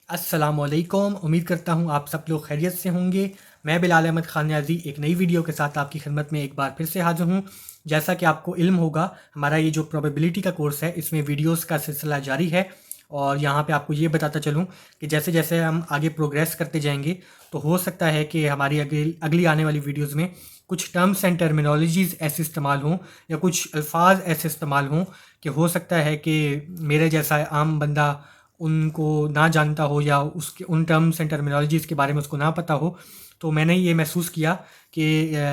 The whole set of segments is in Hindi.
अस्सलामुअलैकुम। उम्मीद करता हूँ आप सब लोग खैरियत से होंगे। मैं बिलाल अहमद खान न्याज़ी एक नई वीडियो के साथ आपकी खिदमत में एक बार फिर से हाज़िर हूँ। जैसा कि आपको इल्म होगा, हमारा ये जो प्रोबेबिलिटी का कोर्स है इसमें वीडियोस का सिलसिला जारी है। और यहाँ पे आपको ये बताता चलूँ कि जैसे जैसे हम आगे प्रोग्रेस करते जाएंगे तो हो सकता है कि हमारी अगली अगली आने वाली वीडियोज़ में कुछ टर्म्स एंड टर्मिनोलॉजीज़ ऐसे इस्तेमाल हों या कुछ अल्फाज ऐसे इस्तेमाल हों कि हो सकता है कि मेरे जैसा आम बंदा उनको ना जानता हो या उसके उन टर्म्स एंड टर्मिनोलॉजीज़ के बारे में उसको ना पता हो। तो मैंने ये महसूस किया कि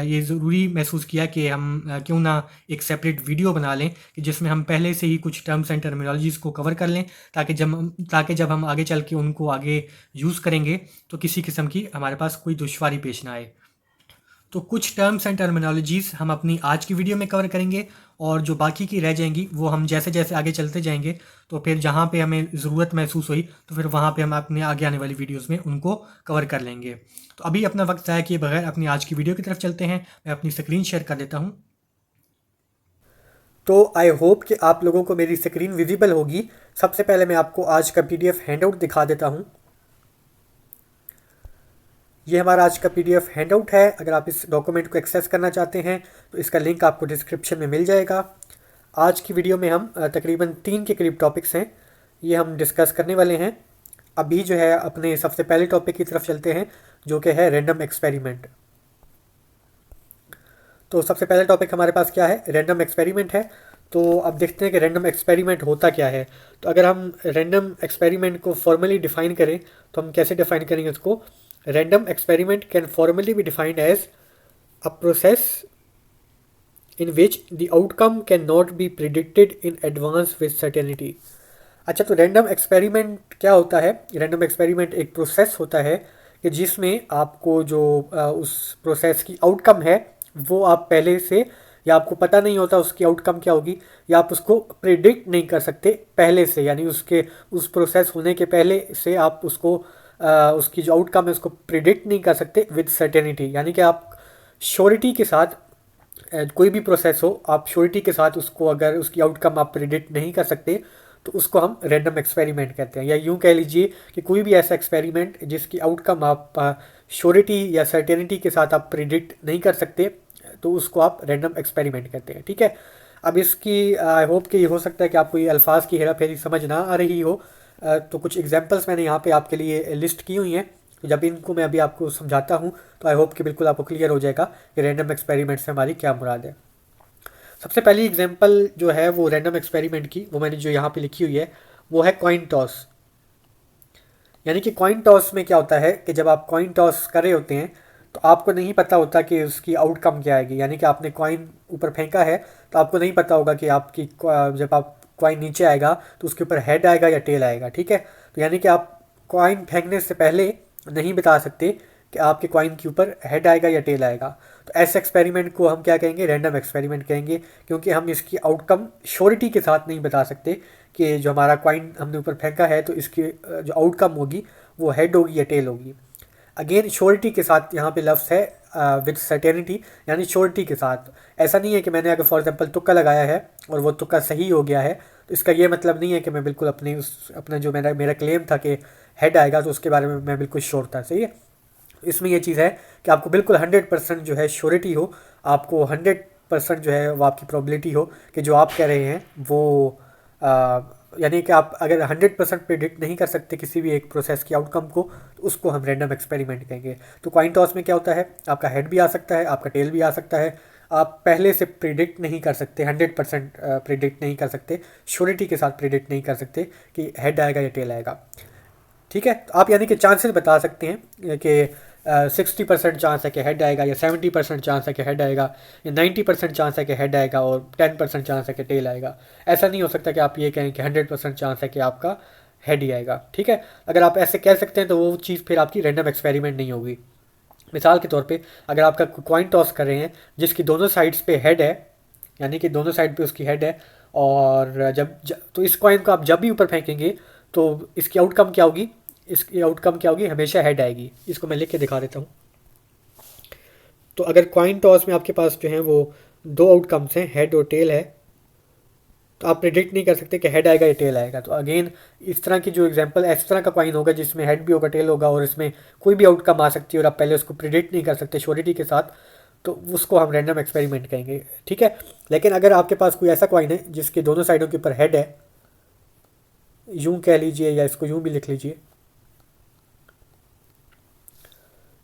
ये ज़रूरी महसूस किया कि हम क्यों ना एक सेपरेट वीडियो बना लें कि जिसमें हम पहले से ही कुछ टर्म्स एंड टर्मिनोलॉजीज़ को कवर कर लें, ताकि जब हम आगे चल के उनको आगे यूज़ करेंगे तो किसी किस्म की हमारे पास कोई दुश्वारी पेश ना आए। तो कुछ टर्म्स एंड टर्मिनोलॉजीज़ हम अपनी आज की वीडियो में कवर करेंगे और जो बाकी की रह जाएंगी वो हम जैसे जैसे आगे चलते जाएंगे तो फिर जहाँ पे हमें ज़रूरत महसूस हुई तो फिर वहाँ पे हम अपने आगे आने वाली वीडियोस में उनको कवर कर लेंगे। तो अभी अपना वक्त ज़ाया किए बगैर अपनी आज की वीडियो की तरफ चलते हैं। मैं अपनी स्क्रीन शेयर कर देता हूँ। तो आई होप कि आप लोगों को मेरी स्क्रीन विजिबल होगी। सबसे पहले मैं आपको आज का पीडीएफ हैंडआउट दिखा देता हूँ। ये हमारा आज का पीडीएफ हैंडआउट है। अगर आप इस डॉक्यूमेंट को एक्सेस करना चाहते हैं तो इसका लिंक आपको डिस्क्रिप्शन में मिल जाएगा। आज की वीडियो में हम तकरीबन 3 के करीब टॉपिक्स हैं, ये हम डिस्कस करने वाले हैं। अभी जो है अपने सबसे पहले टॉपिक की तरफ चलते हैं, जो कि है रैंडम एक्सपेरिमेंट। तो सबसे पहला टॉपिक हमारे पास क्या है, रैंडम एक्सपेरिमेंट है। तो अब देखते हैं कि रैंडम एक्सपेरिमेंट होता क्या है। तो अगर हम रैंडम एक्सपेरिमेंट को फॉर्मली डिफाइन करें तो हम कैसे डिफाइन करेंगे इसको। Random experiment can formally be defined as a process in which the outcome cannot be predicted in advance with certainty। अच्छा, तो रैंडम एक्सपेरिमेंट क्या होता है। रैंडम एक्सपेरिमेंट एक प्रोसेस होता है कि जिसमें आपको जो उस प्रोसेस की आउटकम है वो आप पहले से, या आपको पता नहीं होता उसकी आउटकम क्या होगी, या आप उसको प्रिडिक्ट नहीं कर सकते पहले से, यानी उसके उस प्रोसेस होने के पहले से आप उसको उसकी जो आउटकम है उसको प्रिडिक्ट नहीं कर सकते विद सर्टेनिटी। यानी कि आप श्योरिटी के साथ कोई भी प्रोसेस हो, आप श्योरिटी के साथ उसको, अगर उसकी आउटकम आप प्रिडिक्ट नहीं कर सकते तो उसको हम रैंडम एक्सपेरिमेंट कहते हैं। या यूँ कह लीजिए कि कोई भी ऐसा एक्सपेरिमेंट जिसकी आउटकम आप श्योरिटी या सर्टेनिटी के साथ आप प्रिडिक्ट नहीं कर सकते तो उसको आप रैंडम एक्सपेरिमेंट कहते हैं। ठीक है। अब इसकी आई होप कि ये हो सकता है कि आपको ये अल्फाज की हेरा फेरी समझ ना आ रही हो। तो कुछ एग्जांपल्स मैंने यहाँ पे आपके लिए लिस्ट की हुई हैं। तो जब इनको मैं अभी आपको समझाता हूँ तो आई होप कि बिल्कुल आपको क्लियर हो जाएगा कि रैंडम एक्सपेरिमेंट से हमारी क्या मुराद है। सबसे पहली एग्जांपल जो है वो रैंडम एक्सपेरिमेंट की, वो मैंने जो यहाँ पे लिखी हुई है वो है कॉइन टॉस। यानी कि कॉइन टॉस में क्या होता है कि जब आप कॉइन टॉस कर रहे होते हैं तो आपको नहीं पता होता कि उसकी आउटकम क्या आएगी। यानी कि आपने कॉइन ऊपर फेंका है तो आपको नहीं पता होगा कि आपकी जब आप कॉइन नीचे आएगा तो उसके ऊपर हेड आएगा या टेल आएगा। ठीक है। तो यानी कि आप कॉइन फेंकने से पहले नहीं बता सकते कि आपके कॉइन के ऊपर हेड आएगा या टेल आएगा। तो ऐसे एक्सपेरिमेंट को हम क्या कहेंगे, रैंडम एक्सपेरिमेंट कहेंगे, क्योंकि हम इसकी आउटकम श्योरिटी के साथ नहीं बता सकते कि जो हमारा कॉइन हमने ऊपर फेंका है तो इसकी जो आउटकम होगी वो हेड होगी या टेल होगी। अगेन श्योरिटी के साथ यहाँ पे लफ्ज़ है विद सर्टेनिटी, यानी श्योरिटी के साथ। ऐसा नहीं है कि मैंने अगर फॉर एग्जांपल तुक्का लगाया है और वो तुक्का सही हो गया है तो इसका ये मतलब नहीं है कि मैं बिल्कुल अपना जो मेरा मेरा क्लेम था कि हेड आएगा तो उसके बारे में मैं बिल्कुल श्योर था। सही है। इसमें ये चीज़ है कि आपको बिल्कुल 100% जो है श्योरिटी हो, आपको 100% जो है वो आपकी प्रोबेबिलिटी हो कि जो आप कह रहे हैं वो यानी कि आप अगर 100% प्रिडिक्ट नहीं कर सकते किसी भी एक प्रोसेस की आउटकम को तो उसको हम रैंडम एक्सपेरिमेंट कहेंगे। तो कॉइन टॉस में क्या होता है, आपका हेड भी आ सकता है, आपका टेल भी आ सकता है। आप पहले से प्रिडिक्ट नहीं कर सकते, 100% प्रिडिक्ट नहीं कर सकते, श्योरिटी के साथ प्रिडिक्ट नहीं कर सकते कि हेड आएगा या टेल आएगा। ठीक है। तो आप यानी कि चांसेस बता सकते हैं कि 60% चांस है कि हेड आएगा, या 70% चांस है कि हेड आएगा, या 90% चांस है कि हेड आएगा, और 10% चांस है कि टेल आएगा। ऐसा नहीं हो सकता कि आप ये कहें कि 100% चांस है कि आपका हेड ही आएगा। ठीक है। अगर आप ऐसे कह सकते हैं तो वो चीज़ फिर आपकी रैंडम एक्सपेरिमेंट नहीं होगी। मिसाल के तौर पे अगर आपका कॉइन टॉस कर रहे हैं जिसकी दोनों साइड्स पे हेड है, यानी कि दोनों साइड पे उसकी हेड है, और तो इस कॉइन को आप जब भी ऊपर फेंकेंगे तो इसकी आउटकम क्या होगी, इसकी आउटकम क्या होगी, हमेशा हेड आएगी। इसको मैं लिख के दिखा देता हूँ। तो अगर कॉइन टॉस में आपके पास जो है वो दो आउटकम्स हैं, हेड और टेल है, तो आप प्रिडिक्ट नहीं कर सकते कि हेड आएगा या टेल आएगा। तो अगेन इस तरह की जो एग्जांपल, इस तरह का कॉइन होगा जिसमें हेड भी होगा टेल होगा और इसमें कोई भी आउटकम आ सकती है और आप पहले उसको प्रिडिक्ट नहीं कर सकते श्योरिटी के साथ, तो उसको हम रैंडम एक्सपेरिमेंट कहेंगे, ठीक है। लेकिन अगर आपके पास कोई ऐसा कॉइन है जिसके दोनों साइडों के ऊपर हेड है, यूं कह लीजिए या इसको यूं भी लिख लीजिए,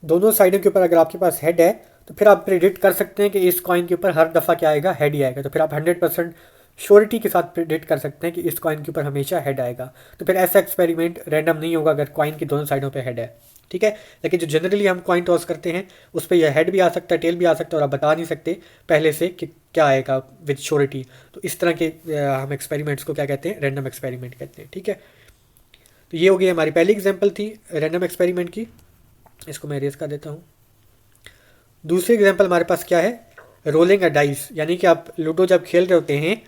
दोनों साइडों के ऊपर अगर आपके पास हेड है तो फिर आप प्रिडिक्ट कर सकते हैं कि इस कॉइन के ऊपर हर दफ़ा क्या आएगा, हेड ही आएगा। तो फिर आप 100% श्योरिटी के साथ प्रिडिक्ट कर सकते हैं कि इस कॉइन के ऊपर हमेशा हेड आएगा। तो फिर ऐसा एक्सपेरिमेंट रैंडम नहीं होगा अगर कॉइन की दोनों साइडों पे हेड है, ठीक है। लेकिन जो जनरली हम कॉइन टॉस करते हैं उस पर यह हेड भी आ सकता है, टेल भी आ सकता है और आप बता नहीं सकते पहले से कि क्या आएगा विद श्योरिटी। तो इस तरह के हम एक्सपेरिमेंट्स को क्या कहते हैं, रैंडम एक्सपेरिमेंट कहते हैं, ठीक है। तो ये हो गई हमारी पहली एग्जाम्पल थी रैंडम एक्सपेरिमेंट की, इसको मैं इरेज कर देता हूँ। दूसरी एग्जांपल हमारे पास क्या है, रोलिंग अ डाइस, यानी कि आप लूडो जब खेल रहे होते हैं,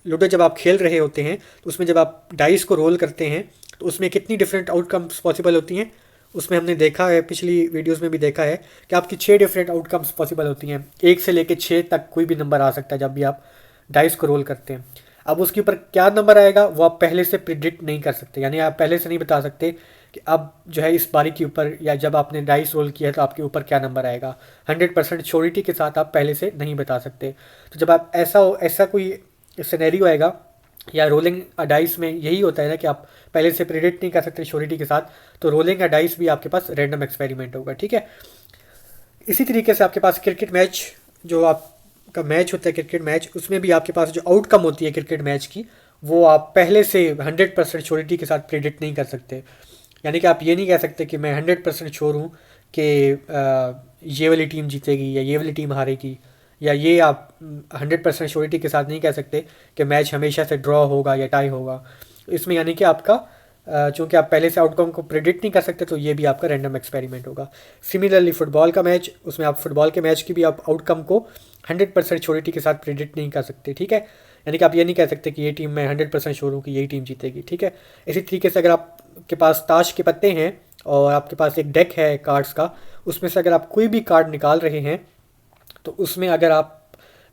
लूडो जब आप खेल रहे होते हैं तो उसमें जब आप डाइस को रोल करते हैं तो उसमें कितनी डिफरेंट आउटकम्स पॉसिबल होती हैं। उसमें हमने देखा है, पिछली वीडियोस में भी देखा है कि आपकी 6 डिफरेंट आउटकम्स पॉसिबल होती हैं। 1 से लेकर 6 तक कोई भी नंबर आ सकता है जब भी आप डाइस को रोल करते हैं। अब उसके ऊपर क्या नंबर आएगा वो आप पहले से प्रिडिक्ट नहीं कर सकते, यानी आप पहले से नहीं बता सकते कि अब जो है इस बारी के ऊपर या जब आपने डाइस रोल किया है तो आपके ऊपर क्या नंबर आएगा। 100% श्योरिटी के साथ आप पहले से नहीं बता सकते। तो जब आप ऐसा कोई सिनेरियो आएगा या रोलिंग अ डाइस में यही होता है ना कि आप पहले से प्रिडिक्ट नहीं कर सकते श्योरिटी के साथ, तो रोलिंग अ डाइस भी आपके पास रैंडम एक्सपेरिमेंट होगा, ठीक है। इसी तरीके से आपके पास क्रिकेट मैच, जो आपका मैच होता है क्रिकेट मैच, उसमें भी आपके पास जो आउटकम होती है क्रिकेट मैच की वो आप पहले से 100% श्योरिटी के साथ प्रिडिक्ट नहीं कर सकते। यानी कि आप ये नहीं कह सकते कि मैं 100% श्योर हूँ कि ये वाली टीम जीतेगी या ये वाली टीम हारेगी, या ये आप 100% श्योरिटी के साथ नहीं कह सकते कि मैच हमेशा से ड्रॉ होगा या टाई होगा। इसमें यानी कि आपका चूँकि आप पहले से आउटकम को प्रिडिक्ट नहीं कर सकते तो ये भी आपका रैंडम एक्सपेरिमेंट होगा। सिमिलरली फुटबॉल का मैच, उसमें आप फुटबॉल के मैच की भी आप आउटकम को 100% श्योरिटी के साथ प्रिडिक्ट नहीं कर सकते, ठीक है। यानी कि आप ये नहीं कह सकते कि ये टीम मैं 100% श्योर हूँ कि यही टीम जीतेगी, ठीक है। इसी तरीके से अगर आपके पास ताश के पत्ते हैं और आपके पास एक डेक है कार्ड्स का, उसमें से अगर आप कोई भी कार्ड निकाल रहे हैं तो उसमें अगर आप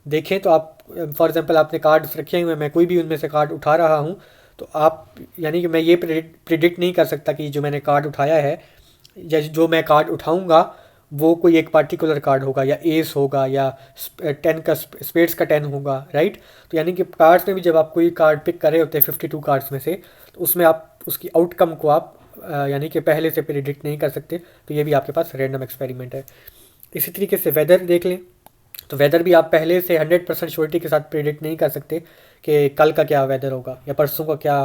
देखें तो आप फॉर एग्जांपल आपने कार्ड्स रखे हुए हैं, मैं कोई भी उनमें से कार्ड उठा रहा हूँ, तो आप यानी कि मैं ये प्रिडिक्ट नहीं कर सकता कि जो मैंने कार्ड उठाया है या जो मैं कार्ड उठाऊंगा वो कोई एक पार्टिकुलर कार्ड होगा या एस होगा या 10 का स्पेड्स का 10 होगा, राइट। तो यानी कि कार्ड्स में भी जब आप कोई कार्ड पिक कर रहे होते हैं 52 कार्ड्स में से, तो उसमें आप उसकी आउटकम को आप यानी कि पहले से प्रिडिक्ट नहीं कर सकते। तो ये भी आपके पास रैंडम एक्सपेरिमेंट है। इसी तरीके से वेदर देख लें, तो वेदर भी आप पहले से 100% श्योरिटी के साथ प्रिडिक्ट नहीं कर सकते कि कल का क्या वेदर होगा या परसों का क्या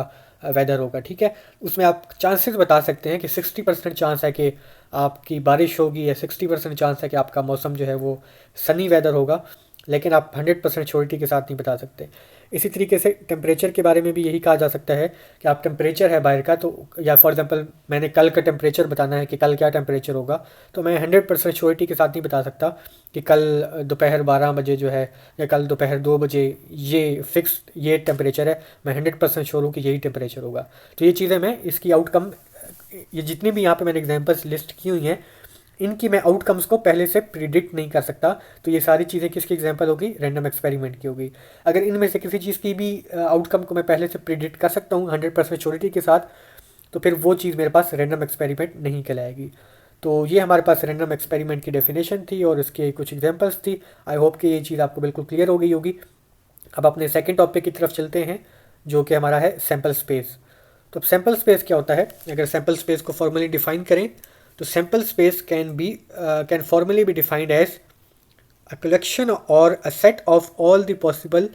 वेदर होगा, ठीक है। उसमें आप चांसेस बता सकते हैं कि 60% चांस है कि आपकी बारिश होगी या 60% चांस है कि आपका मौसम जो है वो सनी वेदर होगा, लेकिन आप 100% श्योरिटी के साथ नहीं बता सकते। इसी तरीके से टेम्परेचर के बारे में भी यही कहा जा सकता है कि आप टेम्परेचर है बाहर का, तो या फॉर एग्जांपल मैंने कल का टेम्परेचर बताना है कि कल क्या टेम्परेचर होगा, तो मैं 100% श्योरिटी के साथ नहीं बता सकता कि कल दोपहर 12 बजे जो है या कल दोपहर 2 बजे ये फिक्स ये टेम्परेचर है, मैं 100% श्योर हूँ कि यही टेम्परेचर होगा। तो ये चीज़ें मैं इसकी आउटकम, ये जितनी भी यहाँ पे मैंने एग्जांपल्स लिस्ट की हुई हैं इनकी मैं आउटकम्स को पहले से प्रिडिक्ट नहीं कर सकता। तो ये सारी चीज़ें किसकी एग्जांपल होगी, रैंडम एक्सपेरिमेंट की होगी। अगर इनमें से किसी चीज़ की भी आउटकम को मैं पहले से प्रिडिक्ट कर सकता हूँ 100% श्योरिटी के साथ, तो फिर वो चीज़ मेरे पास रैंडम एक्सपेरिमेंट नहीं कहलाएगी। तो ये हमारे पास रैंडम एक्सपेरिमेंट की डेफिनेशन थी और इसके कुछ एग्जांपल्स थी। आई होप कि ये चीज़ आपको बिल्कुल क्लियर हो गई होगी। अब अपने सेकंड टॉपिक की तरफ चलते हैं जो कि हमारा है सैम्पल स्पेस। तो अब सैम्पल स्पेस क्या होता है, अगर सैम्पल स्पेस को फॉर्मली डिफाइन करें तो sample space can formally be defined as a collection or a set of all the possible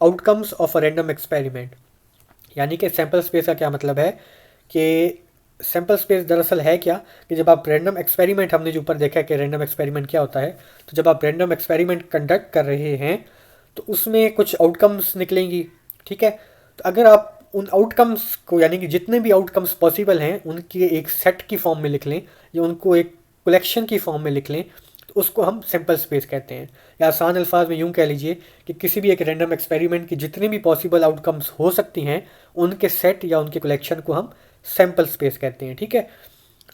outcomes of a random experiment. यानी कि सैम्पल स्पेस का क्या मतलब है कि सैम्पल स्पेस दरअसल है क्या कि जब आप रैंडम एक्सपेरिमेंट, हमने जो ऊपर देखा है कि रैंडम एक्सपेरिमेंट क्या होता है, तो जब आप रैंडम एक्सपेरिमेंट कंडक्ट कर रहे हैं तो उसमें कुछ आउटकम्स निकलेंगी, ठीक है। तो अगर आप उन आउटकम्स को यानी कि जितने भी आउटकम्स पॉसिबल हैं उनकी एक सेट की फॉर्म में लिख लें या उनको एक कलेक्शन की फॉर्म में लिख लें, तो उसको हम सैम्पल स्पेस कहते हैं। या आसान अल्फाज में यूँ कह लीजिए कि किसी भी एक रैंडम एक्सपेरिमेंट की जितनी भी पॉसिबल आउटकम्स हो सकती हैं उनके सेट या उनके कलेक्शन को हम सैम्पल स्पेस कहते हैं, ठीक है।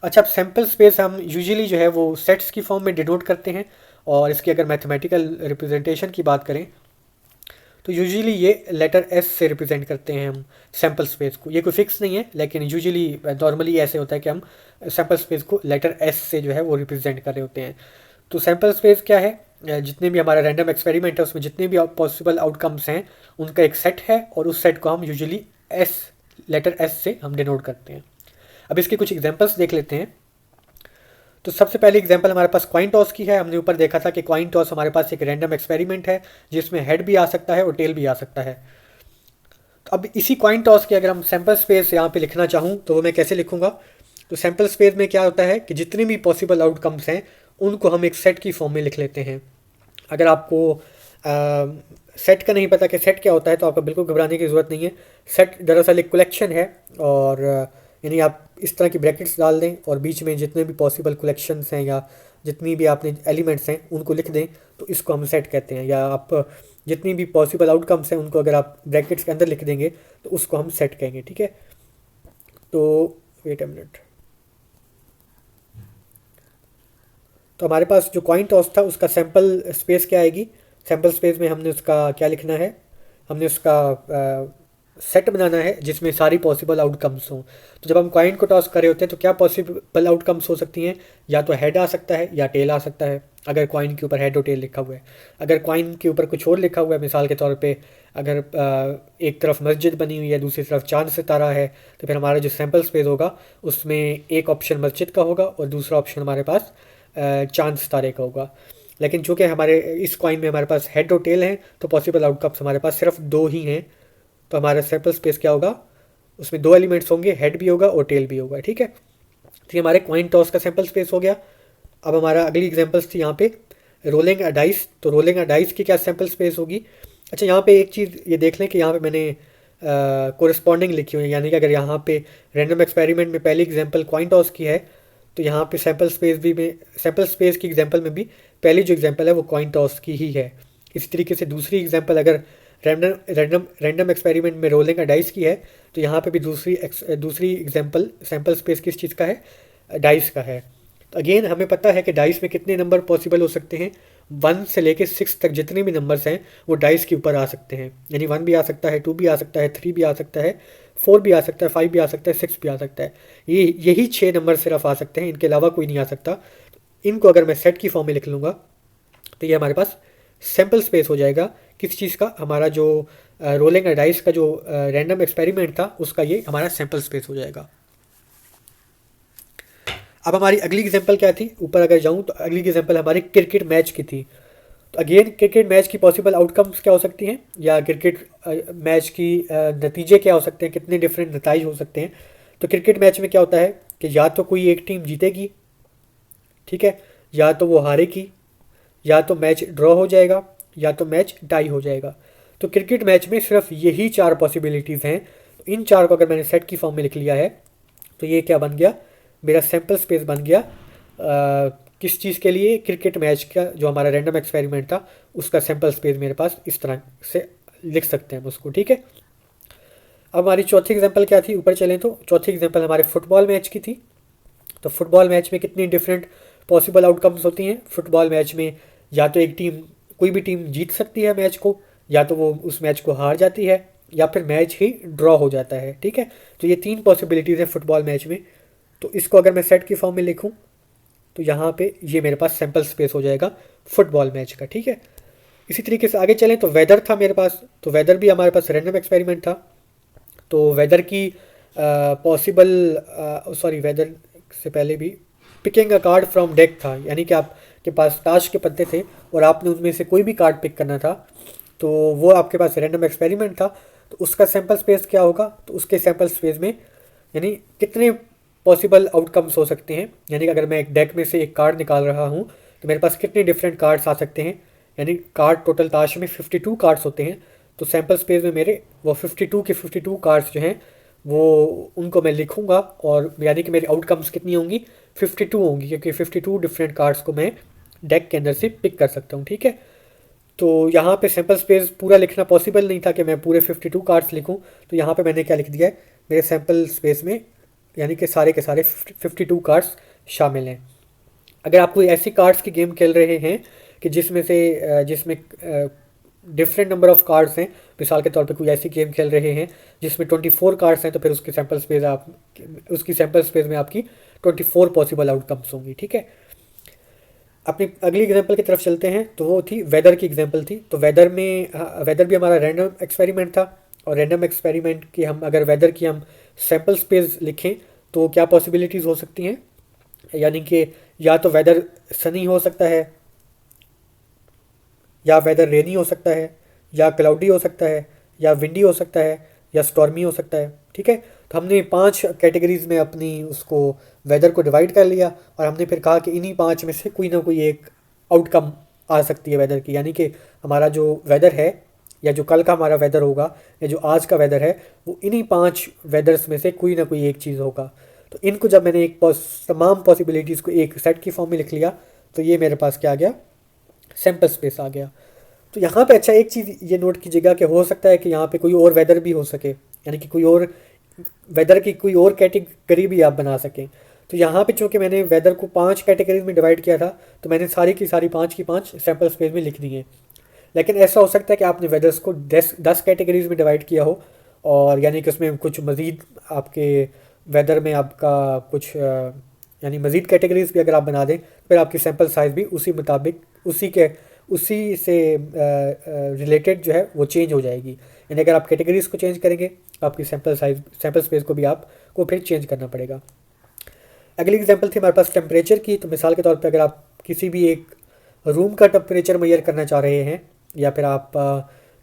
अच्छा, अब सैम्पल स्पेस हम यूजुअली जो है वो सेट्स की फॉर्म में डिनोट करते हैं, और इसकी अगर मैथमेटिकल रिप्रेजेंटेशन की बात करें तो यूजुअली ये लेटर एस से रिप्रेजेंट करते हैं हम सैम्पल स्पेस को। ये कोई फिक्स नहीं है, लेकिन यूजुअली नॉर्मली ऐसे होता है कि हम सैम्पल स्पेस को लेटर एस से जो है वो रिप्रेजेंट कर रहे होते हैं। तो सैम्पल स्पेस क्या है, जितने भी हमारा रैंडम एक्सपेरिमेंट है उसमें जितने भी पॉसिबल आउटकम्स हैं उनका एक सेट है, और उस सेट को हम यूजुअली एस, लेटर एस से हम डिनोट करते हैं। अब इसके कुछ एग्जांपल्स देख लेते हैं। तो सबसे पहले एग्जांपल हमारे पास कॉइन टॉस की है। हमने ऊपर देखा था कि कॉइन टॉस हमारे पास एक रैंडम एक्सपेरिमेंट है जिसमें हेड भी आ सकता है और टेल भी आ सकता है। तो अब इसी कॉइन टॉस के अगर हम सैम्पल स्पेस यहाँ पे लिखना चाहूँ तो वो मैं कैसे लिखूँगा। तो सैम्पल स्पेस में क्या होता है कि जितने भी पॉसिबल आउटकम्स हैं उनको हम एक सेट की फॉर्म में लिख लेते हैं। अगर आपको सेट का नहीं पता कि सेट क्या होता है तो आपको बिल्कुल घबराने की ज़रूरत नहीं है। सेट दरअसल एक कलेक्शन है, और यानी आप इस तरह की ब्रैकेट्स डाल दें और बीच में जितने भी पॉसिबल कलेक्शंस हैं या जितनी भी आपने एलिमेंट्स हैं उनको लिख दें, तो इसको हम सेट कहते हैं। या आप जितनी भी पॉसिबल आउटकम्स हैं उनको अगर आप ब्रैकेट्स के अंदर लिख देंगे तो उसको हम सेट कहेंगे, ठीक है। तो वेट अ मिनट। तो हमारे पास जो कॉइन टॉस था उसका सैम्पल स्पेस क्या आएगी। सैम्पल स्पेस में हमने उसका क्या लिखना है, हमने उसका सेट बनाना है जिसमें सारी पॉसिबल आउटकम्स हों। तो जब हम कॉइन को टॉस कर रहे होते हैं तो क्या पॉसिबल आउटकम्स हो सकती हैं, या तो हेड आ सकता है या टेल आ सकता है, अगर कॉइन के ऊपर हेड और टेल लिखा हुआ है। अगर कॉइन के ऊपर कुछ और लिखा हुआ है, मिसाल के तौर पे अगर एक तरफ मस्जिद बनी हुई है दूसरी तरफ चांद सितारा है, तो फिर हमारा जो सैम्पल स्पेस होगा उसमें एक ऑप्शन मस्जिद का होगा और दूसरा ऑप्शन हमारे पास चांद सितारे का होगा। लेकिन चूँकि हमारे इस कॉइन में हमारे पास हेड और टेल हैं तो पॉसिबल आउटकम्स हमारे पास सिर्फ दो ही हैं। तो हमारा सैम्पल स्पेस क्या होगा, उसमें दो एलिमेंट्स होंगे, हेड भी होगा और टेल भी होगा, ठीक है। तो ये हमारे कॉइन टॉस का सैम्पल स्पेस हो गया। अब हमारा अगली एग्जांपल्स थी यहाँ पे रोलिंग अ डाइस। तो रोलिंग अ डाइस की क्या सैम्पल स्पेस होगी। अच्छा, यहाँ पे एक चीज़ ये देख लें कि यहाँ पे मैंने कोरिस्पॉन्डिंग लिखी हुई है, यानी कि अगर यहाँ पे रैंडम एक्सपेरिमेंट में पहली एग्जांपल कॉइन टॉस की है तो यहाँ पे सैम्पल स्पेस भी में सैम्पल स्पेस की एग्जांपल में भी पहली जो एग्जांपल है वो कॉइन टॉस की ही है। इसी तरीके से दूसरी एग्जांपल अगर रैंडम एक्सपेरिमेंट में रोलिंग अ डाइस की है तो यहाँ पे भी दूसरी एग्जांपल सैम्पल स्पेस किस चीज़ का है, डाइस का है। तो अगेन हमें पता है कि डाइस में कितने नंबर पॉसिबल हो सकते हैं, 1 से लेके 6 तक जितने भी नंबर्स हैं वो डाइस के ऊपर आ सकते हैं। यानी 1 भी आ सकता है, 2 भी आ सकता है, 3 भी आ सकता है, 4 भी आ सकता है, 5 भी आ सकता है, 6 भी आ सकता है। यही 6 नंबर सिर्फ आ सकते हैं, इनके अलावा कोई नहीं आ सकता। इनको अगर मैं सेट की फॉर्म में लिख लूँगा तो ये हमारे पास सैम्पल स्पेस हो जाएगा किस चीज़ का, हमारा जो रोलिंग अ डाइस का जो रैंडम एक्सपेरिमेंट था उसका ये हमारा सैम्पल स्पेस हो जाएगा। अब हमारी अगली एग्जांपल क्या थी, ऊपर अगर जाऊँ तो अगली एग्जांपल हमारी क्रिकेट मैच की थी। तो अगेन क्रिकेट मैच की पॉसिबल आउटकम्स क्या हो सकती हैं, या क्रिकेट मैच की नतीजे क्या हो सकते हैं, कितने डिफरेंट नतीजे हो सकते हैं। तो क्रिकेट मैच में क्या होता है कि या तो कोई एक टीम जीतेगी, ठीक है, या तो वो हारेगी, या तो मैच ड्रॉ हो जाएगा, या तो मैच टाई हो जाएगा। तो क्रिकेट मैच में सिर्फ यही 4 पॉसिबिलिटीज़ हैं। तो इन 4 को अगर मैंने सेट की फॉर्म में लिख लिया है तो ये क्या बन गया, मेरा सैम्पल स्पेस बन गया किस चीज़ के लिए, क्रिकेट मैच का जो हमारा रैंडम एक्सपेरिमेंट था उसका सैम्पल स्पेस मेरे पास इस तरह से लिख सकते हैं हम उसको, ठीक है। अब हमारी चौथी एग्जांपल क्या थी, ऊपर चलें तो चौथी एग्जांपल हमारे फुटबॉल मैच की थी। तो फुटबॉल मैच में कितनी डिफरेंट पॉसिबल आउटकम्स होती हैं। फुटबॉल मैच में या तो एक टीम, कोई भी टीम जीत सकती है मैच को, या तो वो उस मैच को हार जाती है, या फिर मैच ही ड्रॉ हो जाता है, ठीक है। तो ये 3 पॉसिबिलिटीज़ हैं फुटबॉल मैच में। तो इसको अगर मैं सेट की फॉर्म में लिखूं तो यहाँ पे ये मेरे पास सैम्पल स्पेस हो जाएगा फुटबॉल मैच का, ठीक है। इसी तरीके से आगे चलें तो वेदर था मेरे पास। तो वेदर भी हमारे पास रैंडम एक्सपेरिमेंट था। तो वेदर की वेदर से पहले भी picking a card from deck था, यानी कि आपके पास ताश के पत्ते थे और आपने उनमें से कोई भी कार्ड पिक करना था। तो वो आपके पास रैंडम एक्सपेरिमेंट था। तो उसका सैम्पल स्पेस क्या होगा, तो उसके सैम्पल स्पेस में यानी कितने पॉसिबल आउटकम्स हो सकते हैं, यानी कि अगर मैं एक डेक में से एक कार्ड निकाल रहा हूँ तो मेरे पास कितने डिफरेंट कार्ड्स आ सकते हैं। यानी कार्ड टोटल ताश में 52 कार्ड्स होते हैं। तो सैम्पल स्पेस में मेरे वो 52 के 52 कार्ड्स जो हैं वो उनको मैं लिखूंगा, और यानी कि मेरी आउटकम्स कितनी होंगी, 52 होंगी, क्योंकि 52 डिफरेंट कार्ड्स को मैं डेक के अंदर से पिक कर सकता हूँ, ठीक है। तो यहाँ पे सैम्पल स्पेस पूरा लिखना पॉसिबल नहीं था कि मैं पूरे 52 कार्ड्स लिखूँ। तो यहाँ पे मैंने क्या लिख दिया है, मेरे सैम्पल स्पेस में यानी कि सारे के सारे 52 कार्ड्स शामिल हैं। अगर आप कोई ऐसी कार्ड्स की गेम खेल रहे हैं कि जिसमें डिफरेंट नंबर ऑफ कार्ड्स हैं, मिसाल के तौर पे कोई ऐसी गेम खेल रहे हैं जिसमें 24 कार्ड्स हैं, तो फिर उसकी सैम्पल स्पेस में आपकी 24 पॉसिबल आउटकम्स होंगी। ठीक है, अपनी अगली एग्जांपल की तरफ चलते हैं। तो वो थी वेदर की एग्जांपल थी। तो वेदर भी हमारा रैंडम एक्सपेरिमेंट था, और रैंडम एक्सपेरिमेंट की हम अगर वेदर की हम सैम्पल स्पेस लिखें तो क्या पॉसिबिलिटीज़ हो सकती हैं, यानी कि या तो वेदर सनी हो सकता है, या वेदर रेनी हो सकता है, या क्लाउडी हो सकता है, या विंडी हो सकता है, या स्टॉर्मी हो सकता है। ठीक है, तो हमने 5 कैटेगरीज में अपनी उसको वेदर को डिवाइड कर लिया, और हमने फिर कहा कि इन्हीं 5 में से कोई ना कोई एक आउटकम आ सकती है वेदर की, यानी कि हमारा जो वेदर है, या जो कल का हमारा वेदर होगा, या जो आज का वेदर है, वो इन्हीं 5 वेदर्स में से कोई ना कोई एक चीज़ होगा। तो इनको जब मैंने तमाम पॉसिबिलिटीज़ को एक सेट की फॉर्म में लिख लिया, तो ये मेरे पास क्या आ गया, सैम्पल स्पेस आ गया। तो यहाँ पे अच्छा एक चीज़ ये नोट कीजिएगा कि हो सकता है कि यहाँ पे कोई और वेदर भी हो सके, यानी कि कोई और वेदर की कोई और कैटेगरी भी आप बना सकें। तो यहाँ पे चूँकि मैंने वेदर को 5 कैटेगरीज में डिवाइड किया था, तो मैंने सारी की सारी 5 की 5 सैम्पल स्पेस में लिख दी हैं। लेकिन ऐसा हो सकता है कि आपने वेदर्स को 10 कैटेगरीज में डिवाइड किया हो, और यानी कि उसमें कुछ मज़ीद आपके वेदर में आपका कुछ यानी मज़ीद कैटेगरीज भी अगर आप बना दें, फिर आपकी सैम्पल साइज़ भी उसी मुताबिक उसी से रिलेटेड जो है वो चेंज हो जाएगी। यानी अगर आप कैटेगरीज को चेंज करेंगे, आपकी सैम्पल स्पेस को भी आपको फिर चेंज करना पड़ेगा। अगली एग्जांपल थी हमारे पास टेम्परेचर की। तो मिसाल के तौर पे अगर आप किसी भी एक रूम का टेम्परेचर मेजर करना चाह रहे हैं, या फिर आप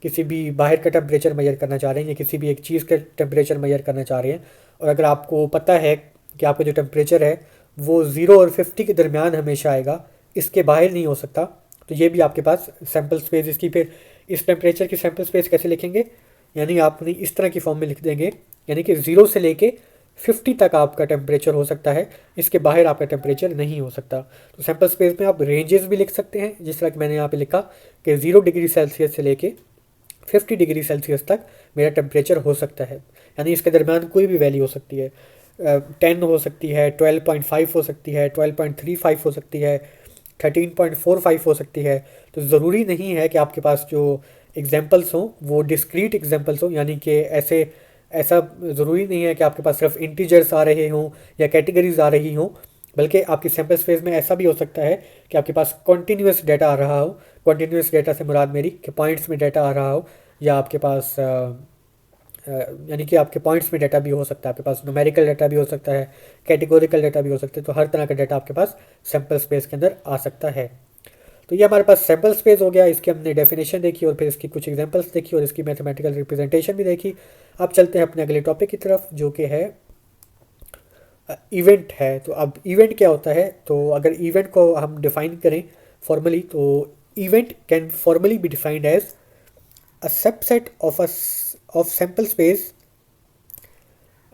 किसी भी बाहर का टेम्परेचर मेजर करना चाह रहे हैं, या किसी भी एक चीज़ का टेम्परेचर मेजर करना चाह रहे हैं, और अगर आपको पता है कि आपका जो टेम्परेचर है वो 0 और 50 के दरमियान हमेशा आएगा, इसके बाहर नहीं हो सकता, तो ये भी आपके पास सैम्पल स्पेस इसकी। फिर इस टेम्परेचर की सैम्पल स्पेस कैसे लिखेंगे, यानी आपने इस तरह की फॉर्म में लिख देंगे, यानी कि 0 से लेके 50 तक आपका टेम्परेचर हो सकता है, इसके बाहर आपका टेम्परेचर नहीं हो सकता। तो सैम्पल स्पेस में आप रेंजेस भी लिख सकते हैं, जिस तरह कि मैंने यहाँ पे लिखा कि 0 डिग्री सेल्सियस से लेके 50 डिग्री सेल्सियस तक मेरा टेम्परेचर हो सकता है, यानी इसके दरमियान कोई भी वैल्यू हो सकती है। 10 हो सकती है, 12.5 हो सकती है, 12.35 हो सकती है, 13.45 हो सकती है। तो ज़रूरी नहीं है कि आपके पास जो एग्जांपल्स हों वो डिस्क्रीट एग्जांपल्स हों, यानी कि ऐसा ज़रूरी नहीं है कि आपके पास सिर्फ इंटीजर्स आ रहे हों या कैटेगरीज आ रही हों, बल्कि आपकी सैम्पल स्पेस में ऐसा भी हो सकता है कि आपके पास कॉन्टीन्यूस डाटा आ रहा हो। कॉन्टीन्यूस डाटा से मुराद मेरी कि पॉइंट्स में डाटा आ रहा हो, या आपके पास यानी कि आपके पॉइंट्स में डाटा भी हो सकता है, आपके पास न्यूमेरिकल डाटा भी हो सकता है, कैटेगोरिकल डाटा भी हो सकता है। तो हर तरह का डाटा आपके पास सैम्पल स्पेस के अंदर आ सकता है। तो ये हमारे पास सैम्पल स्पेस हो गया, इसकी हमने डेफिनेशन देखी, और फिर इसकी कुछ एग्जांपल्स देखी, और इसकी मैथमेटिकल रिप्रेजेंटेशन भी देखी। अब चलते हैं अपने अगले टॉपिक की तरफ, जो कि है इवेंट है। तो अब इवेंट क्या होता है, तो अगर इवेंट को हम डिफाइन करें फॉर्मली, तो event can formally be defined as a subset of sample space,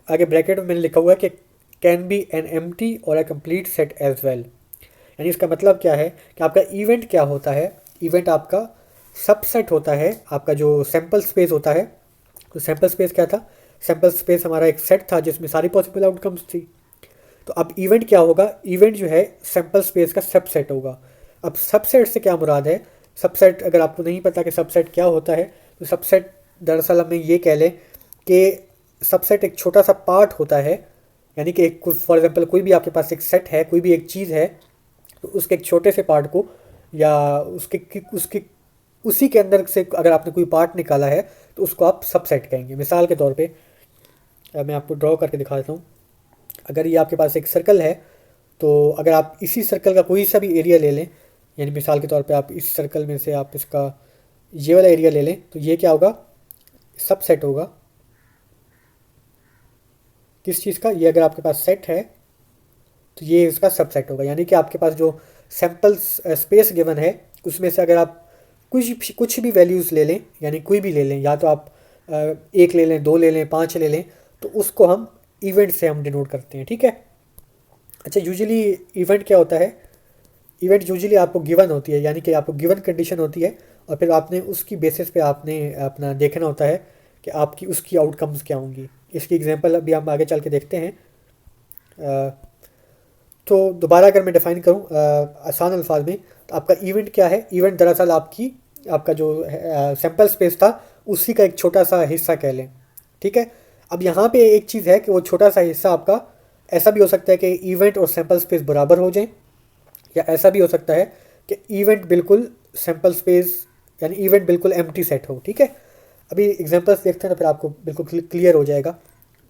आगे ब्रैकेट में मैंने लिखा हुआ है कि कैन बी एन एम्प्टी और a complete set as well. यानी इसका मतलब क्या है कि आपका इवेंट क्या होता है, इवेंट आपका सबसेट होता है, आपका जो सैम्पल स्पेस होता है। तो सैम्पल स्पेस क्या था, सैम्पल स्पेस हमारा एक सेट था जिसमें सारी पॉसिबल आउटकम्स थी। तो अब इवेंट क्या होगा, इवेंट जो है सैम्पल स्पेस का सबसेट होगा। अब सबसेट से क्या मुराद है, सबसेट अगर आपको नहीं पता कि सबसेट क्या होता है, तो सबसेट दरअसल हमें ये कह लें कि सबसेट एक छोटा सा पार्ट होता है, यानी कि एक फॉर एग्जांपल कोई भी आपके पास एक सेट है, कोई भी एक चीज़ है, तो उसके एक छोटे से पार्ट को, या उसके उसी के अंदर से अगर आपने कोई पार्ट निकाला है, तो उसको आप सबसेट कहेंगे। मिसाल के तौर पे मैं आपको ड्रॉ करके दिखा देता हूँ। अगर ये आपके पास एक सर्कल है, तो अगर आप इसी सर्कल का कोई सा भी एरिया ले लें, यानी मिसाल के तौर पे आप इस सर्कल में से आप इसका ये वाला एरिया ले लें, तो ये क्या होगा, सबसेट होगा किस चीज़ का, ये अगर आपके पास सेट है तो ये इसका सबसेट होगा। यानी कि आपके पास जो सैम्पल स्पेस गिवन है, उसमें से अगर आप कुछ भी वैल्यूज़ ले लें, यानी कोई भी ले लें, या तो आप 1 ले लें, 2 ले लें, 5 ले लें, तो उसको हम इवेंट से हम डिनोट करते हैं। ठीक है, अच्छा यूजुअली इवेंट क्या होता है, इवेंट यूजुअली आपको गिवन होती है, यानी कि आपको गिवन कंडीशन होती है, और फिर आपने उसकी बेसिस पे आपने अपना देखना होता है कि आपकी उसकी आउटकम्स क्या होंगी। इसकी एग्जांपल अभी हम आगे चल के देखते हैं। तो दोबारा अगर मैं डिफ़ाइन करूँ आसान अल्फाज में, तो आपका इवेंट क्या है, इवेंट दरअसल आपकी आपका जो सैम्पल स्पेस था उसी का एक छोटा सा हिस्सा कह लें, ठीक है। अब यहाँ पे एक चीज़ है कि वो छोटा सा हिस्सा आपका ऐसा भी हो सकता है कि इवेंट और सैम्पल स्पेस बराबर हो जाए, या ऐसा भी हो सकता है कि इवेंट बिल्कुल सैम्पल स्पेस यानी इवेंट बिल्कुल एम्प्टी सेट हो, ठीक है। अभी एग्जांपल्स देखते हैं तो फिर आपको बिल्कुल क्लियर हो जाएगा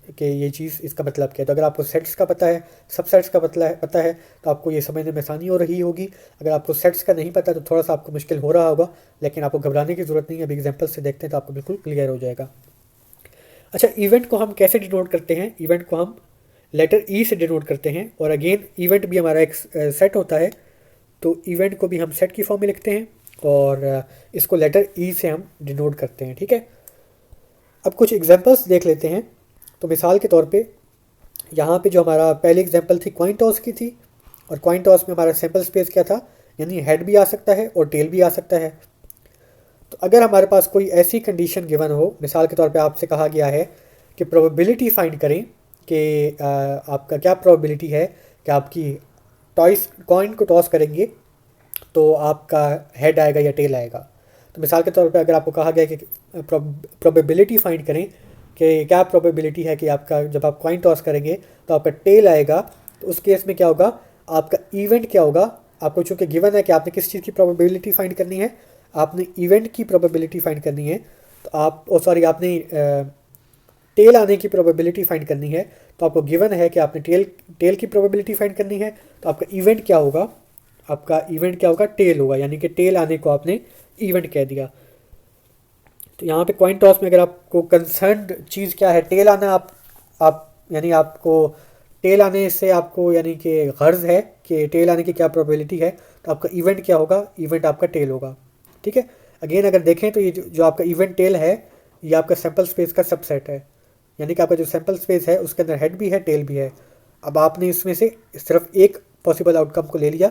कि ये चीज़ इसका मतलब क्या है। तो अगर आपको सेट्स का पता है, सबसेट्स का पता है तो आपको ये समझने में आसानी हो रही होगी। अगर आपको सेट्स का नहीं पता तो थोड़ा सा आपको मुश्किल हो रहा होगा, लेकिन आपको घबराने की ज़रूरत नहीं है। अभी एग्जांपल से देखते हैं तो आपको बिल्कुल क्लियर हो जाएगा। अच्छा, इवेंट को हम कैसे डिनोट करते हैं? इवेंट को हम लेटर ई से डिनोट करते हैं, और अगेन इवेंट भी हमारा एक सेट होता है, तो इवेंट को भी हम सेट की फॉर्म में लिखते हैं और इसको लेटर ई से हम डिनोट करते हैं, ठीक है। अब कुछ एग्जांपल्स देख लेते हैं। तो मिसाल के तौर पे यहाँ पे जो हमारा पहली एग्जांपल थी कॉइन टॉस की थी, और कॉइन टॉस में हमारा सैम्पल स्पेस क्या था, यानी हेड भी आ सकता है और टेल भी आ सकता है। तो अगर हमारे पास कोई ऐसी कंडीशन गिवन हो, मिसाल के तौर पे आपसे कहा गया है कि प्रोबेबिलिटी फाइंड करें कि आपका क्या प्रोबेबिलिटी है कि आपकी टॉइस कॉइन को टॉस करेंगे तो आपका हेड आएगा या टेल आएगा। तो मिसाल के तौर पे अगर आपको कहा गया कि प्रोबेबिलिटी फाइंड करें कि क्या प्रोबेबिलिटी है कि आपका जब आप कॉइन टॉस करेंगे तो आपका टेल आएगा, तो उस केस में क्या होगा, आपका इवेंट क्या होगा। आपको चूंकि गिवन है कि आपने किस चीज़ की प्रोबेबिलिटी फाइंड करनी है, आपने इवेंट की प्रोबेबिलिटी फाइंड करनी है, तो आप सॉरी आपने टेल आने की प्रोबेबिलिटी फाइंड करनी है। तो आपको गिवन है कि आपने टेल की प्रोबेबिलिटी फाइंड करनी है, तो आपका इवेंट क्या होगा, आपका इवेंट क्या होगा, टेल होगा, यानी कि टेल आने को आपने इवेंट कह दिया। तो यहाँ पे कॉइन टॉस में अगर आपको कंसर्न्ड चीज़ क्या है, टेल आना, आप यानी आपको टेल आने से आपको यानी कि गर्ज है कि टेल आने की क्या प्रोबेबिलिटी है, तो आपका इवेंट क्या होगा, इवेंट आपका टेल होगा, ठीक है। अगेन अगर देखें तो ये जो आपका इवेंट टेल है ये आपका सैम्पल स्पेस का सबसेट है, यानी कि आपका जो सैम्पल स्पेस है उसके अंदर हेड भी है टेल भी है। अब आपने इसमें से सिर्फ एक पॉसिबल आउटकम को ले लिया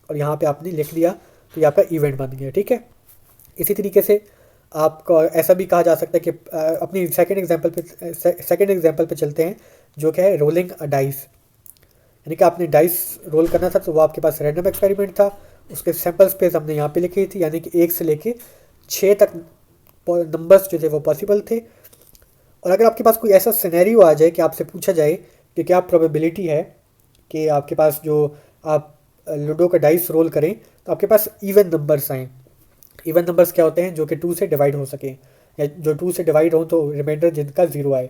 और यहाँ पे आपने लिख दिया, तो ये आपका इवेंट बन गया, ठीक है। इसी तरीके से आपको ऐसा भी कहा जा सकता है कि अपनी सेकंड एग्जांपल पे चलते हैं, जो क्या है रोलिंग अ डाइस, यानी कि आपने डाइस रोल करना था, तो वो आपके पास रैंडम एक्सपेरिमेंट था, उसके सैम्पल स्पेस हमने यहाँ पे लिखी थी, यानी कि 1 से लेके 6 तक नंबर्स जो थे वो पॉसिबल थे। और अगर आपके पास कोई ऐसा सिनेरियो आ जाए कि आपसे पूछा जाए कि क्या प्रोबेबिलिटी है कि आपके पास जो आप लूडो का डाइस रोल करें तो आपके पास इवन नंबर्स आएँ। इवन नंबर्स क्या होते हैं, जो कि 2 से डिवाइड हो सकें, या जो 2 से डिवाइड हो तो रिमाइंडर जिनका 0 आए।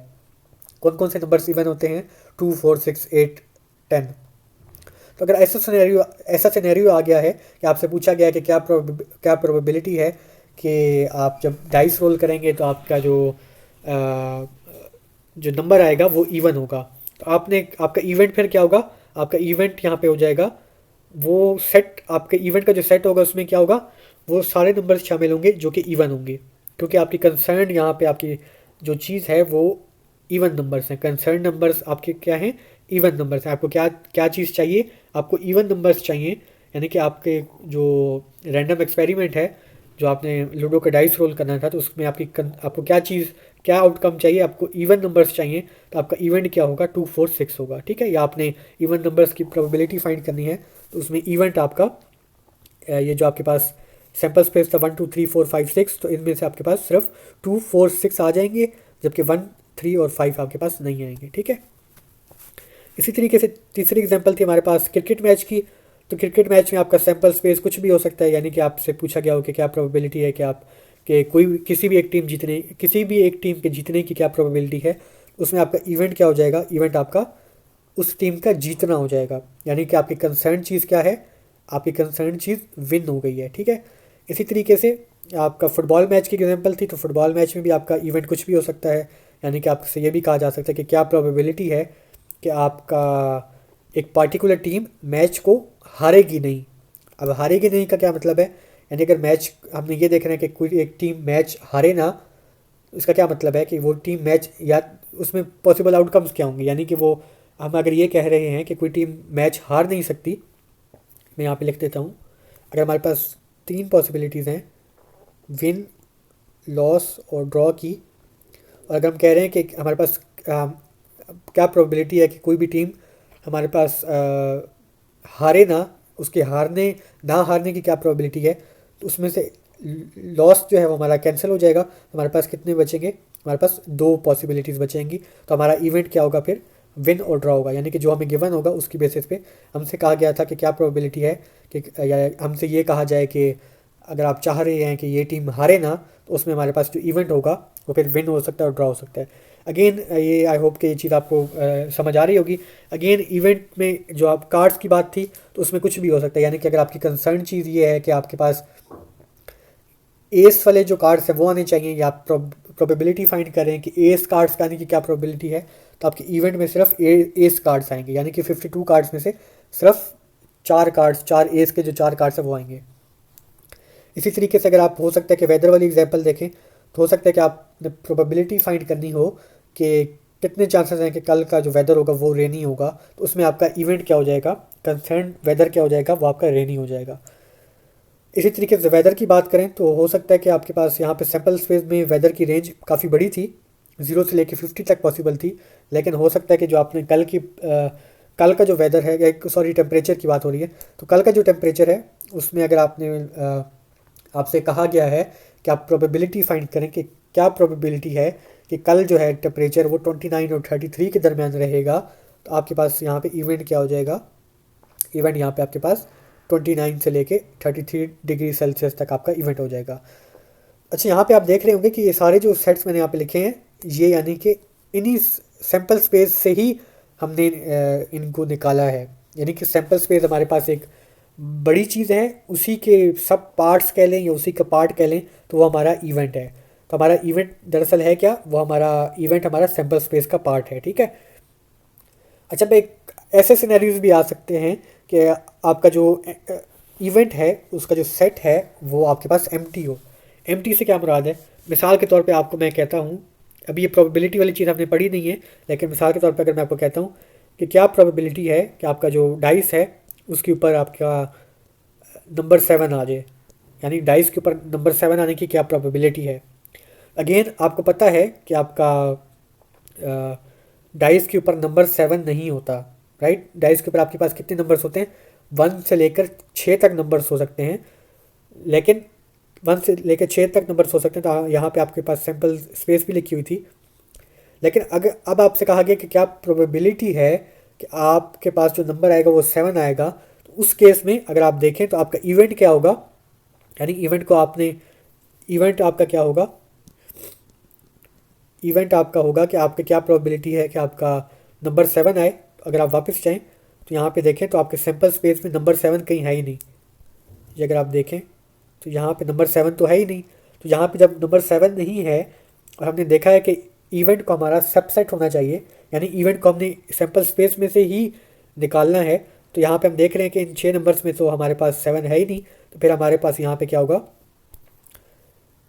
कौन कौन से नंबर्स इवन होते हैं, 2, 4, 6, 8, 10। तो अगर ऐसा सिनेरियो आ गया है कि आपसे पूछा गया है कि क्या प्रोबेबिलिटी है कि आप जब डाइस रोल करेंगे तो आपका जो नंबर आएगा वो इवन होगा, तो आपका इवेंट फिर क्या होगा, आपका इवेंट यहाँ पे हो जाएगा वो सेट, आपके इवेंट का जो सेट होगा उसमें क्या होगा, वो सारे नंबर्स शामिल होंगे जो कि इवन होंगे, क्योंकि आपकी कंसर्न यहाँ पे आपकी जो चीज़ है वो इवन नंबर्स हैं। कंसर्न नंबर्स आपके क्या हैं, इवन नंबर्स हैं। आपको क्या क्या चीज़ चाहिए, आपको इवन नंबर्स चाहिए, यानी कि आपके जो रैंडम एक्सपेरिमेंट है, जो आपने लूडो का डाइस रोल करना था, तो उसमें आपको क्या आउटकम चाहिए, आपको इवन नंबर्स चाहिए, तो आपका इवेंट क्या होगा, 2, 4, 6 होगा, ठीक है। या आपने इवन नंबर्स की प्रोबेबिलिटी फाइंड करनी है, तो उसमें इवेंट आपका ये जो आपके पास सैम्पल स्पेस था 1, 2, 3, 4, 5, 6, तो इनमें से आपके पास सिर्फ 2, 4, 6 आ जाएंगे, जबकि 1, 3 और 5 आपके पास नहीं आएंगे, ठीक है। इसी तरीके से तीसरी एग्जांपल थी हमारे पास क्रिकेट मैच की। तो क्रिकेट मैच में आपका सैम्पल स्पेस कुछ भी हो सकता है, यानी कि आपसे पूछा गया हो कि क्या प्रोबेबिलिटी है कि आप कि किसी भी एक टीम के जीतने की क्या प्रोबेबिलिटी है, उसमें आपका इवेंट क्या हो जाएगा, इवेंट आपका उस टीम का जीतना हो जाएगा, यानी कि आपकी कंसर्न चीज़ क्या है, आपकी कंसर्न चीज़ विन हो गई है, ठीक है। इसी तरीके से आपका फुटबॉल मैच की एग्जांपल थी, तो फुटबॉल मैच में भी आपका इवेंट कुछ भी हो सकता है, यानी कि आपसे ये भी कहा जा सकता है कि क्या प्रोबेबिलिटी है कि आपका एक पार्टिकुलर टीम मैच को हारेगी नहीं। अब हारेगी नहीं का क्या मतलब है, यानी अगर मैच हमने ये देख रहे हैं कि कोई एक टीम मैच हारे ना, इसका क्या मतलब है कि वो टीम मैच, या उसमें पॉसिबल आउटकम्स क्या होंगे, यानी कि वो हम अगर ये कह रहे हैं कि कोई टीम मैच हार नहीं सकती, मैं यहाँ पे लिख देता हूँ। अगर हमारे पास 3 पॉसिबिलिटीज़ हैं, विन, लॉस और ड्रॉ की, और अगर हम कह रहे हैं कि हमारे पास क्या प्रोबेबिलिटी है कि कोई भी टीम हमारे पास हारे ना, उसके ना हारने की क्या प्रोबेबिलिटी है, तो उसमें से लॉस जो है वो हमारा कैंसिल हो जाएगा। हमारे पास कितने बचेंगे, हमारे पास 2 पॉसिबिलिटीज़ बचेंगी। तो हमारा इवेंट क्या होगा फिर, विन और ड्रॉ होगा, यानी कि जो हमें गिवन होगा उसकी बेसिस पे हमसे कहा गया था कि क्या प्रोबेबिलिटी है कि, या हमसे ये कहा जाए कि अगर आप चाह रहे हैं कि ये टीम हारे ना, तो उसमें हमारे पास जो इवेंट होगा वो फिर विन हो सकता है और ड्रॉ हो सकता है। अगेन ये आई होप कि ये चीज़ आपको समझ आ रही होगी। अगेन इवेंट में जो आप कार्ड्स की बात थी, तो उसमें कुछ भी हो सकता है, यानी कि अगर आपकी कंसर्न चीज़ ये है कि आपके पास एस वाले जो कार्ड्स हैं वो आने चाहिए, या आप प्रोबेबिलिटी फाइंड करें कि एस कार्ड्स का आने की क्या प्रोबेबिलिटी है, तो आपके इवेंट में सिर्फ एस कार्ड्स आएंगे, यानी कि 52 कार्ड्स में से सिर्फ 4 एस के जो 4 कार्ड्स हैं वो आएंगे। इसी तरीके से अगर आप, हो सकता है कि वेदर वाली एग्जांपल देखें, तो हो सकता है कि आपने प्रोबेबिलिटी फाइंड करनी हो कि कितने चांसेस हैं कि कल का जो वेदर होगा वो रेनी होगा, तो उसमें आपका इवेंट क्या हो जाएगा, कंसर्न वेदर क्या हो जाएगा, वो आपका रेनी हो जाएगा। इसी तरीके से वेदर की बात करें तो हो सकता है कि आपके पास यहाँ पे सैम्पल स्पेस में वेदर की रेंज काफ़ी बड़ी थी, 0 से लेके 50 तक पॉसिबल थी। लेकिन हो सकता है कि जो आपने कल का जो वेदर है, सॉरी टेम्परेचर की बात हो रही है, तो कल का जो टेम्परेचर है उसमें अगर आपसे कहा गया है कि आप प्रोबेबिलिटी फाइंड करें कि क्या प्रोबेबिलिटी है कि कल जो है टेम्परेचर वो 29 और 33 के दरमियान रहेगा, तो आपके पास यहाँ पे इवेंट क्या हो जाएगा, इवेंट यहाँ पे आपके पास 29 से लेके 33 डिग्री सेल्सियस तक आपका इवेंट हो जाएगा। अच्छा, यहाँ पे आप देख रहे होंगे कि ये सारे जो सेट्स मैंने यहाँ पे लिखे हैं, ये यानी कि इन्हीं सैम्पल स्पेस से ही हमने इनको निकाला है। यानी कि सैम्पल स्पेस हमारे पास एक बड़ी चीज़ है, उसी के सब पार्ट्स कह लें या उसी का पार्ट कह लें, तो वो हमारा इवेंट है। तो हमारा इवेंट दरअसल है क्या, वो हमारा इवेंट हमारा सैम्पल स्पेस का पार्ट है, ठीक है। अच्छा, भाई ऐसे सिनेरियोज भी आ सकते हैं कि आपका जो इवेंट है उसका जो सेट है वो आपके पास एम्प्टी हो। एम्प्टी से क्या मुराद है, मिसाल के तौर पे आपको मैं कहता हूँ, अभी ये प्रोबेबिलिटी वाली चीज़ हमने पढ़ी नहीं है, लेकिन मिसाल के तौर पे अगर मैं आपको कहता हूँ कि क्या प्रोबेबिलिटी है कि आपका जो डाइस है उसके ऊपर आपका नंबर 7 आ जाए, यानी डाइस के ऊपर नंबर 7 आने की क्या प्रोबेबिलिटी है। अगेन आपको पता है कि आपका डाइस के ऊपर नंबर 7 नहीं होता, राइट। डाइस के ऊपर आपके पास कितने नंबर्स होते हैं, 1 से लेकर 6 तक नंबर्स हो सकते हैं, लेकिन 1 से लेकर 6 तक नंबर्स हो सकते हैं। तो यहाँ पे आपके पास सैम्पल स्पेस भी लिखी हुई थी। लेकिन अगर अब आपसे कहा गया कि क्या प्रोबेबिलिटी है कि आपके पास जो नंबर आएगा वो 7 आएगा, तो उस केस में अगर आप देखें तो आपका इवेंट क्या होगा, यानी इवेंट आपका क्या होगा, इवेंट आपका होगा कि आपकी क्या प्रोबेबिलिटी है कि आपका नंबर 7 आए। अगर आप वापस जाएं तो यहाँ पे देखें तो आपके सैम्पल स्पेस में नंबर 7 कहीं है ही नहीं। ये अगर आप देखें तो यहाँ पे नंबर 7 तो है ही नहीं। तो यहाँ पे जब नंबर 7 नहीं है और हमने देखा है कि इवेंट को हमारा सबसेट होना चाहिए, यानी इवेंट को हमने सैम्पल स्पेस में से ही निकालना है, तो यहाँ पे हम देख रहे हैं कि इन 6 नंबर्स में तो हमारे पास 7 है ही नहीं। तो फिर हमारे पास यहाँ पे क्या होगा,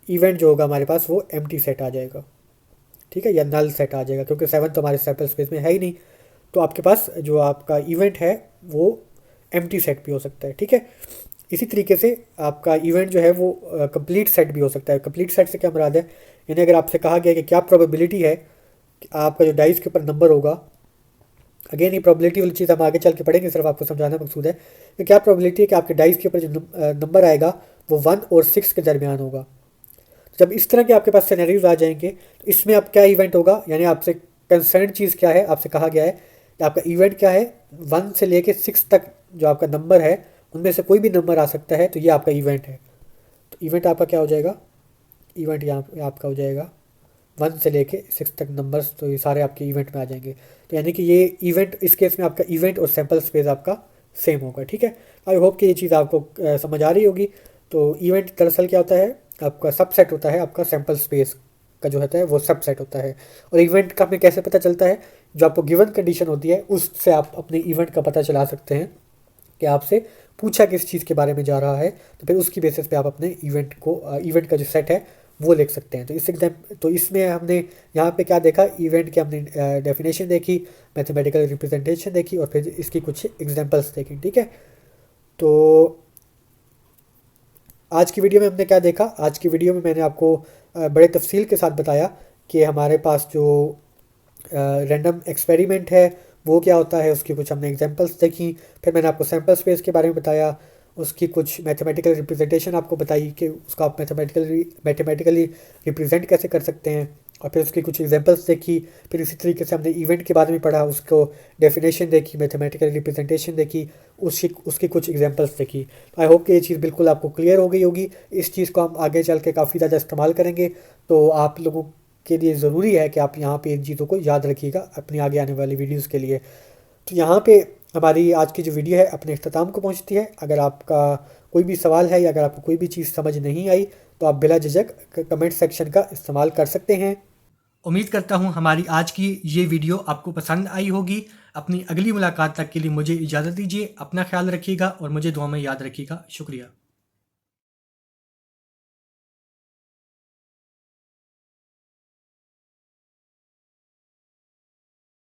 इवेंट जो होगा हमारे पास वो एम्प्टी सेट आ जाएगा, ठीक है, या नल सेट आ जाएगा, क्योंकि 7 तो हमारे सैम्पल स्पेस में है ही नहीं। तो आपके पास जो आपका इवेंट है वो एम्प्टी सेट भी हो सकता है, ठीक है। इसी तरीके से आपका इवेंट जो है वो कंप्लीट सेट भी हो सकता है। कंप्लीट सेट से क्या मुराद है, यानी अगर आपसे कहा गया कि क्या प्रोबेबिलिटी है कि आपका जो डाइस के ऊपर नंबर होगा, अगेन ये प्रोबेबिलिटी वाली चीज़ हम आगे चल के पढ़ेंगे, सिर्फ आपको समझाना मकसूद है कि क्या प्रोबेबिलिटी है कि आपके डाइस के ऊपर जो नंबर आएगा वो 1 और 6 के दरमियान होगा। जब इस तरह के आपके पास सिनेरियोज आ जाएंगे तो इसमें अब क्या इवेंट होगा, यानी आपसे कंसर्न चीज़ क्या है, आपसे कहा गया है कि आपका इवेंट क्या है, 1 से लेके 6 तक जो आपका नंबर है उनमें से कोई भी नंबर आ सकता है, तो ये आपका इवेंट है। तो इवेंट आपका क्या हो जाएगा, इवेंट यहाँ पे आपका हो जाएगा 1 से लेके 6 तक नंबर्स, तो ये सारे आपके इवेंट में आ जाएंगे। तो यानी कि ये इवेंट, इस केस में आपका इवेंट और सैम्पल स्पेस आपका सेम होगा, ठीक है। आई होप कि ये चीज़ आपको समझ आ रही होगी। तो इवेंट दरअसल क्या होता है, आपका सबसेट होता है, आपका सैम्पल स्पेस का जो होता है वो सबसेट होता है। और इवेंट का हमें कैसे पता चलता है, जो आपको गिवन कंडीशन होती है उससे आप अपने इवेंट का पता चला सकते हैं कि आपसे पूछा किस चीज़ के बारे में जा रहा है, तो फिर उसकी बेसिस पे आप अपने इवेंट का जो सेट है वो लिख सकते हैं। तो इसमें हमने यहाँ पे क्या देखा, इवेंट की हमने डेफिनेशन देखी, मैथमेटिकल रिप्रेजेंटेशन देखी और फिर इसकी कुछ एग्जांपल्स देखी, ठीक है। तो आज की वीडियो में हमने क्या देखा, आज की वीडियो में मैंने आपको बड़े तफसील के साथ बताया कि हमारे पास जो रैंडम एक्सपेरिमेंट है वो क्या होता है, उसकी कुछ हमने एग्जांपल्स देखी। फिर मैंने आपको सैम्पल स्पेस के बारे में बताया, उसकी कुछ मैथमेटिकल रिप्रेजेंटेशन आपको बताई कि उसको आप मैथमेटिकली रिप्रेजेंट कैसे कर सकते हैं, और फिर उसकी कुछ एग्जांपल्स देखी। फिर इसी तरीके से हमने इवेंट के बारे में पढ़ा, उसको डेफिनेशन देखी, मैथमेटिकल रिप्रेजेंटेशन देखी, उसकी उसकी कुछ एग्जांपल्स देखी। तो आई होप कि ये चीज़ बिल्कुल आपको क्लियर हो गई होगी। इस चीज़ को हम आगे चल के काफ़ी ज़्यादा इस्तेमाल करेंगे, तो आप लोगों के लिए ज़रूरी है कि आप यहाँ पे इन चीज़ों को याद रखिएगा अपनी आगे आने वाली वीडियोज़ के लिए। तो यहाँ पे हमारी आज की जो वीडियो है अपने अख्ताम को पहुँचती है। अगर आपका कोई भी सवाल है या अगर आपको कोई भी चीज़ समझ नहीं आई तो आप बिला झिझक कमेंट सेक्शन का इस्तेमाल कर सकते हैं। उम्मीद करता हूँ हमारी आज की ये वीडियो आपको पसंद आई होगी। अपनी अगली मुलाकात तक के लिए मुझे इजाज़त दीजिए। अपना ख्याल रखिएगा और मुझे दुआ में याद रखिएगा। शुक्रिया।